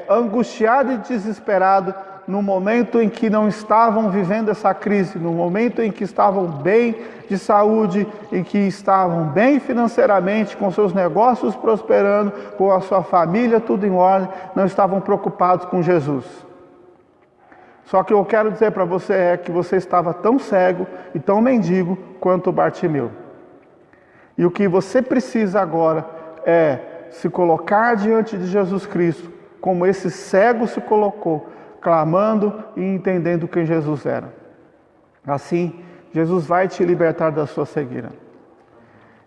Speaker 2: angustiada e desesperada no momento em que não estavam vivendo essa crise, no momento em que estavam bem de saúde, em que estavam bem financeiramente, com seus negócios prosperando, com a sua família tudo em ordem, não estavam preocupados com Jesus. Só que eu quero dizer para você é que você estava tão cego e tão mendigo quanto Bartimeu. E o que você precisa agora é se colocar diante de Jesus Cristo, como esse cego se colocou, clamando e entendendo quem Jesus era. Assim, Jesus vai te libertar da sua cegueira.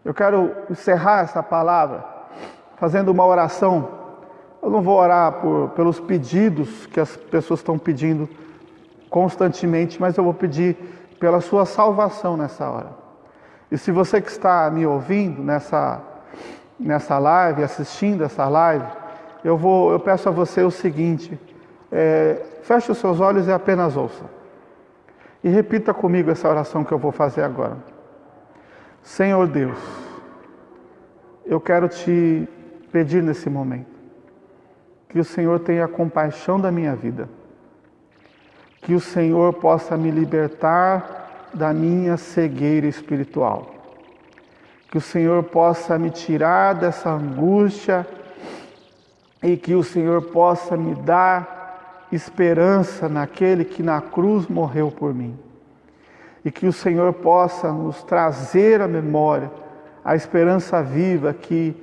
Speaker 2: Eu quero encerrar essa palavra fazendo uma oração. Eu não vou orar pelos pedidos que as pessoas estão pedindo constantemente, mas eu vou pedir pela sua salvação nessa hora. E se você que está me ouvindo nessa live, assistindo essa live, eu peço a você o seguinte: feche os seus olhos e apenas ouça. E repita comigo essa oração que eu vou fazer agora. Senhor Deus, eu quero te pedir nesse momento que o Senhor tenha compaixão da minha vida, que o Senhor possa me libertar da minha cegueira espiritual, que o Senhor possa me tirar dessa angústia e que o Senhor possa me dar esperança naquele que na cruz morreu por mim. E que o Senhor possa nos trazer à memória a esperança viva que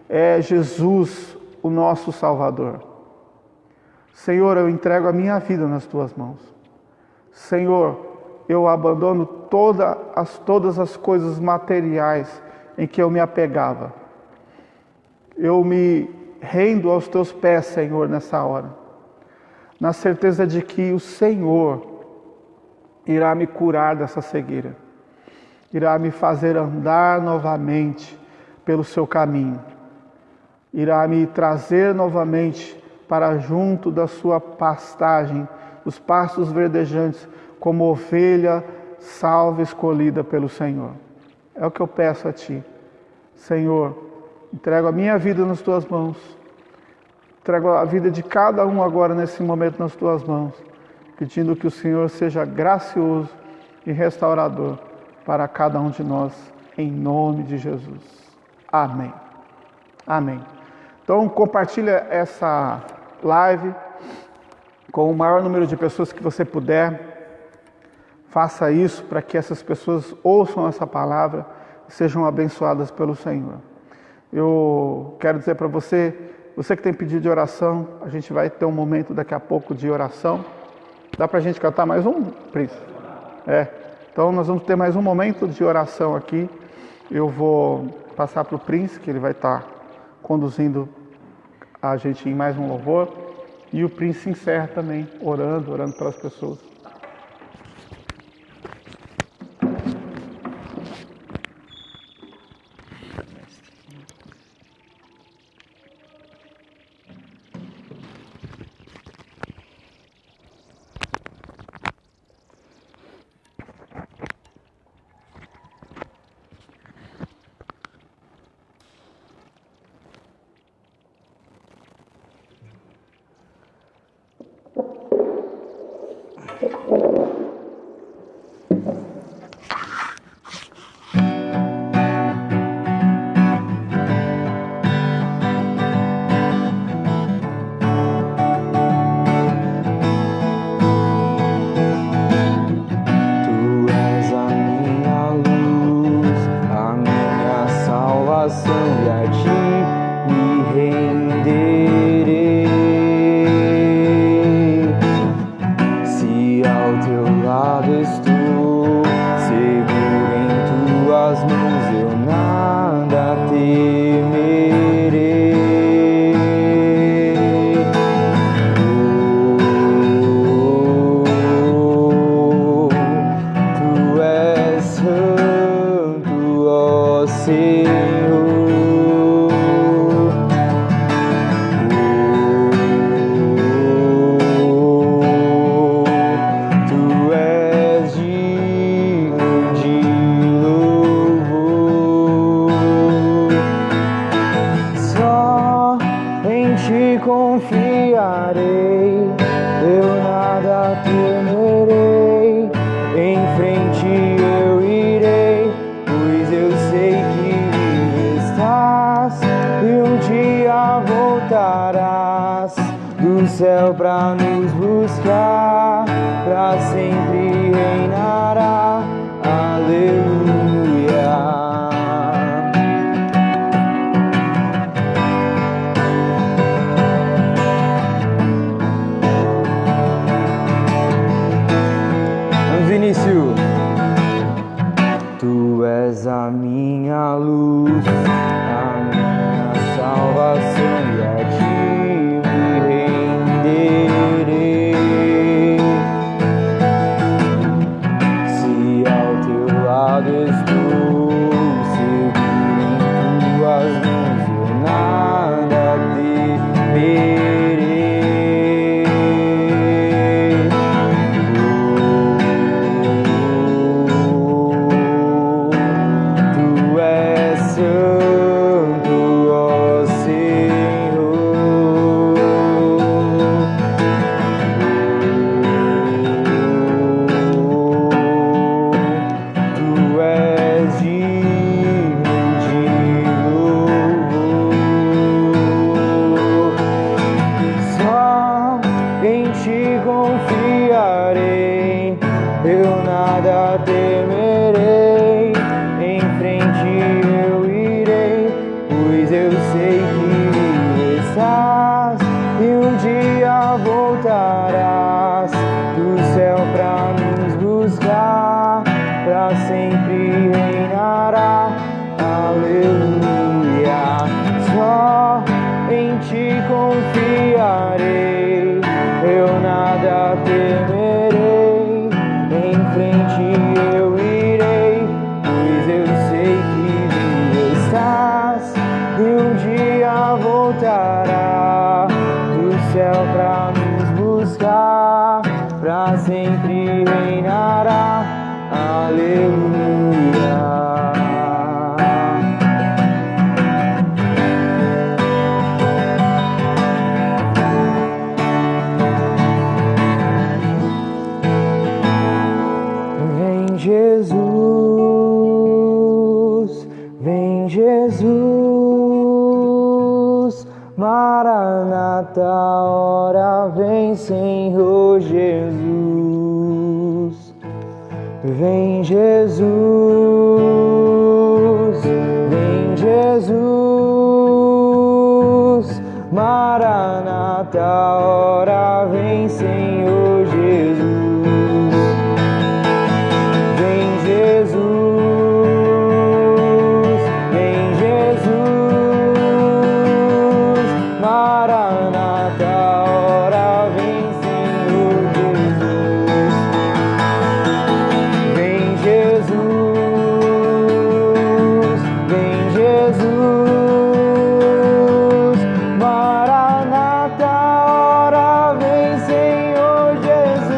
Speaker 2: é Jesus, o nosso Salvador. Senhor, eu entrego a minha vida nas Tuas mãos. Senhor, eu abandono todas as coisas materiais em que eu me apegava. Eu me rendo aos Teus pés, Senhor, nessa hora, na certeza de que o Senhor irá me curar dessa cegueira, irá me fazer andar novamente pelo Seu caminho. irá me trazer novamente para junto da sua pastagem, os pastos verdejantes, como ovelha salva escolhida pelo Senhor. É o que eu peço a Ti. Senhor, entrego a minha vida nas Tuas mãos. Entrego a vida de cada um agora nesse momento nas Tuas mãos, pedindo que o Senhor seja gracioso e restaurador para cada um de nós, em nome de Jesus. Amém. Amém. Então compartilha essa live com o maior número de pessoas que você puder. Faça isso para que essas pessoas ouçam essa palavra e sejam abençoadas pelo Senhor. Eu quero dizer para você que tem pedido de oração, a gente vai ter um momento daqui a pouco de oração. Dá para a gente cantar mais um, Príncipe? Então nós vamos ter mais um momento de oração aqui. Eu vou passar para o Príncipe, que ele vai estar conduzindo a gente em mais um louvor. E o Príncipe encerra também, orando pelas pessoas.
Speaker 1: Céu pra nos buscar, pra sempre reinará. Aleluia. Vinícius. Tu és a minha luz, a minha salvação, e a ti se Vem Jesus, Maranata, hora vem Senhor Jesus. Vem Jesus, vem Jesus, Maranata, hora vem Senhor Jesus. Vem Jesus, vem Jesus, Maranata, hora vem Senhor Jesus. Vem Jesus, vem Jesus, Maranata, hora vem Senhor Jesus.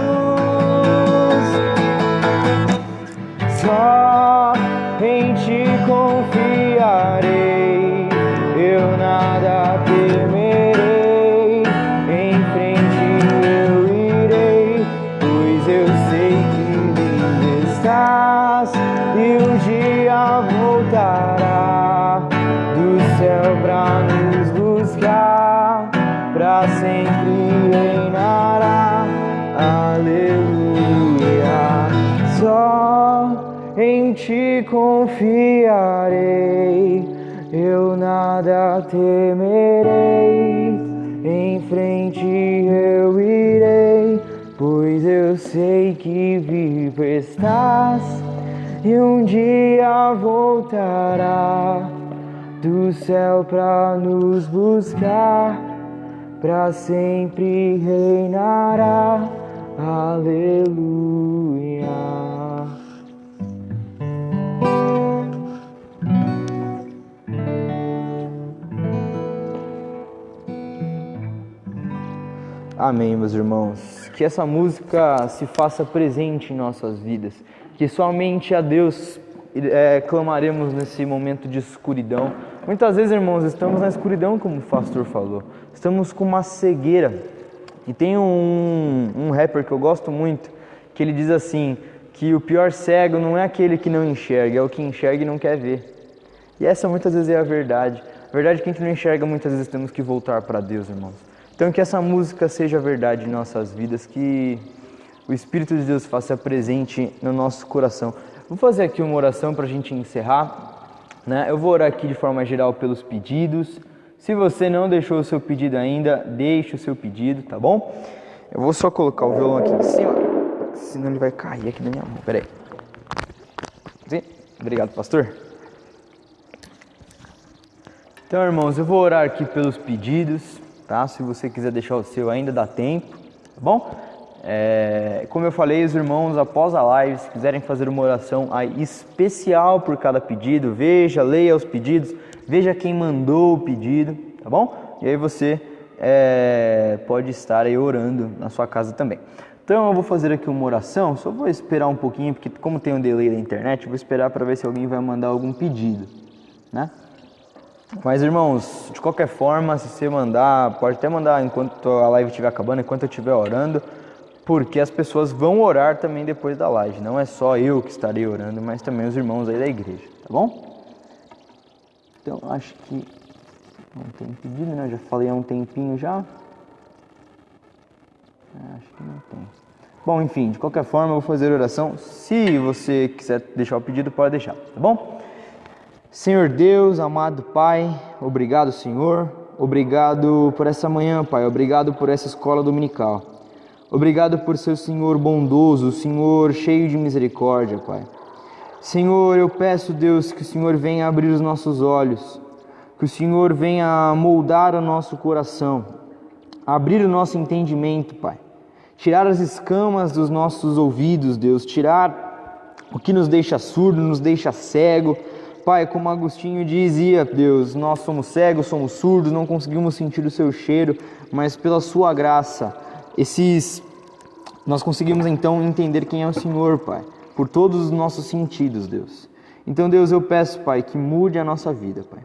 Speaker 1: Só em ti confiarei, eu nada temerei, em frente eu irei, pois eu sei que vivo estás e um dia voltará do céu pra nos buscar, pra sempre reinará. Aleluia. Só em ti confiarei, eu nada temerei, em frente eu irei, pois eu sei que vivo estás e um dia voltará do céu pra nos buscar, pra sempre reinará. Aleluia. Amém, meus irmãos. Que essa música se faça presente em nossas vidas. Que somente a Deus clamaremos nesse momento de escuridão. Muitas vezes, irmãos, estamos na escuridão, como o pastor falou. Estamos com uma cegueira. E tem um rapper que eu gosto muito, que ele diz assim, que o pior cego não é aquele que não enxerga, é o que enxerga e não quer ver. E essa muitas vezes é a verdade. A verdade é que a gente não enxerga, muitas vezes temos que voltar para Deus, irmãos. Então que essa música seja verdade em nossas vidas, que o Espírito de Deus faça presente no nosso coração. Vou fazer aqui uma oração para a gente encerrar, né? Eu vou orar aqui de forma geral pelos pedidos. Se você não deixou o seu pedido ainda, deixe o seu pedido, tá bom? Eu vou só colocar o violão aqui em cima, senão ele vai cair aqui na minha mão. Pera aí. Sim? Obrigado, pastor. Então, irmãos, eu vou orar aqui pelos pedidos, tá? Se você quiser deixar o seu, ainda dá tempo, tá bom? Como eu falei, os irmãos, após a live, se quiserem fazer uma oração aí especial por cada pedido, veja, leia os pedidos, veja quem mandou o pedido, tá bom? E aí você pode estar aí orando na sua casa também. Então eu vou fazer aqui uma oração, só vou esperar um pouquinho, porque como tem um delay da internet, eu vou esperar para ver se alguém vai mandar algum pedido, né? Mas, irmãos, de qualquer forma, se você mandar, pode até mandar enquanto a live estiver acabando, enquanto eu estiver orando, porque as pessoas vão orar também depois da live. Não é só eu que estarei orando, mas também os irmãos aí da igreja, tá bom? Então, acho que não tem pedido, né? Eu já falei há um tempinho já. Acho que não tem. Bom, enfim, de qualquer forma, eu vou fazer a oração. Se você quiser deixar o pedido, pode deixar, tá bom? Senhor Deus, amado Pai, obrigado, Senhor. Obrigado por essa manhã, Pai. Obrigado por essa escola dominical. Obrigado por ser o Senhor bondoso, o Senhor cheio de misericórdia, Pai. Senhor, eu peço, Deus, que o Senhor venha abrir os nossos olhos, que o Senhor venha moldar o nosso coração, abrir o nosso entendimento, Pai. Tirar as escamas dos nossos ouvidos, Deus, tirar o que nos deixa surdo, nos deixa cego. Pai, como Agostinho dizia, Deus, nós somos cegos, somos surdos, não conseguimos sentir o seu cheiro, mas pela sua graça, nós conseguimos então entender quem é o Senhor, Pai, por todos os nossos sentidos, Deus. Então, Deus, eu peço, Pai, que mude a nossa vida, Pai.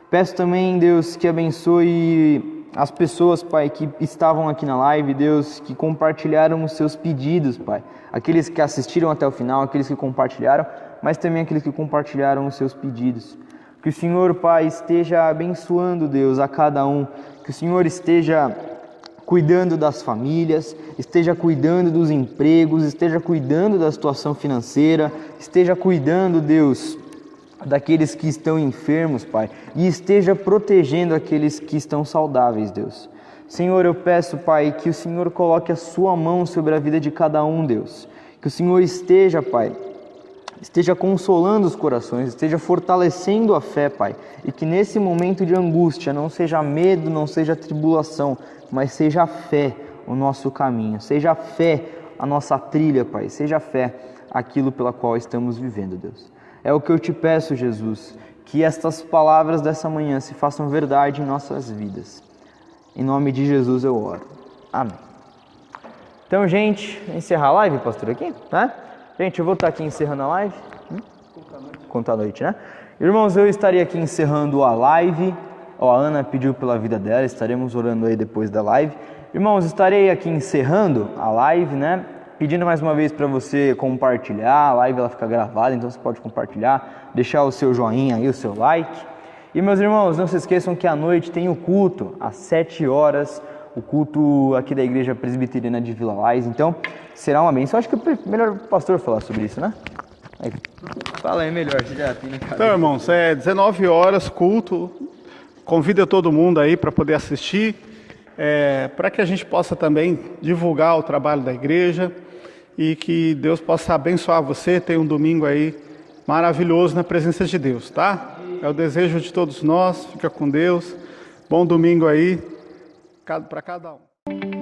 Speaker 1: Peço também, Deus, que abençoe as pessoas, Pai, que estavam aqui na live, Deus, que compartilharam os seus pedidos, Pai. Aqueles que assistiram até o final, aqueles que compartilharam, mas também aqueles que compartilharam os seus pedidos. Que o Senhor, Pai, esteja abençoando, Deus, a cada um. Que o Senhor esteja cuidando das famílias, esteja cuidando dos empregos, esteja cuidando da situação financeira, esteja cuidando, Deus, daqueles que estão enfermos, Pai, e esteja protegendo aqueles que estão saudáveis, Deus. Senhor, eu peço, Pai, que o Senhor coloque a sua mão sobre a vida de cada um, Deus. Que o Senhor esteja, Pai, esteja consolando os corações, esteja fortalecendo a fé, Pai, e que nesse momento de angústia não seja medo, não seja tribulação, mas seja a fé o nosso caminho, seja a fé a nossa trilha, Pai, seja a fé aquilo pela qual estamos vivendo, Deus. É o que eu te peço, Jesus, que estas palavras dessa manhã se façam verdade em nossas vidas. Em nome de Jesus eu oro. Amém. Então, gente, encerrar a live, pastor, aqui, né? Gente, eu vou estar aqui encerrando a live. Conta a noite, né? Irmãos, eu estaria aqui encerrando a live. Ó, a Ana pediu pela vida dela, estaremos orando aí depois da live. Irmãos, estarei aqui encerrando a live, né? Pedindo mais uma vez para você compartilhar. A live ela fica gravada, então você pode compartilhar, deixar o seu joinha aí, o seu like. E meus irmãos, não se esqueçam que à noite tem o culto, às 7 horas, o culto aqui da Igreja Presbiteriana de Vila Lais. Então, será uma bênção. Eu acho que é melhor o pastor falar sobre isso, né? Aí, fala aí melhor, você já tem na cabeça.
Speaker 2: Então, irmãos, 19 horas, culto. Convida todo mundo aí para poder assistir, para que a gente possa também divulgar o trabalho da igreja e que Deus possa abençoar você. Tem um domingo aí maravilhoso na presença de Deus, tá? É o desejo de todos nós. Fica com Deus. Bom domingo aí para cada um.